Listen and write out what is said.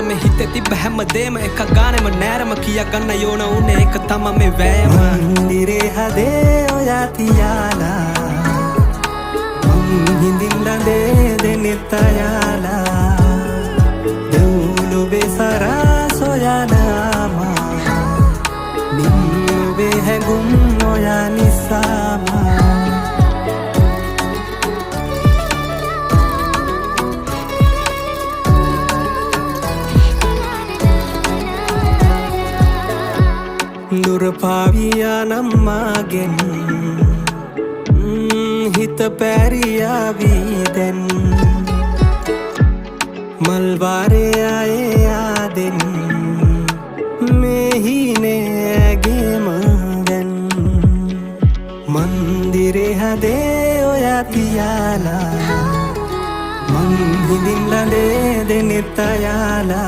මේ හිතේ තිබ්බ හැමදේම එක ගානෙම නෑරම කියා ගන්න යෝන උනේ එක තමයි මේ වෑයම මන්දිරේ හදේ ඔයා තියාලා හිඳින්න දෙනෙත් අයාලා දෙව්ලොවේ සරා සොයනාමා නිම්වේ හැඟුම් ඔයා නිසාමා දුර පාවියා නම්මාගෙන් හිත පැරියාවී දැන් මල්වාරේ ආයේ ආදෙන් මෙහිනේගේම දැන් මන්දිරේ හදේ ඔයා තියාලා මං හිඳින්න දෙනෙත් අයාලා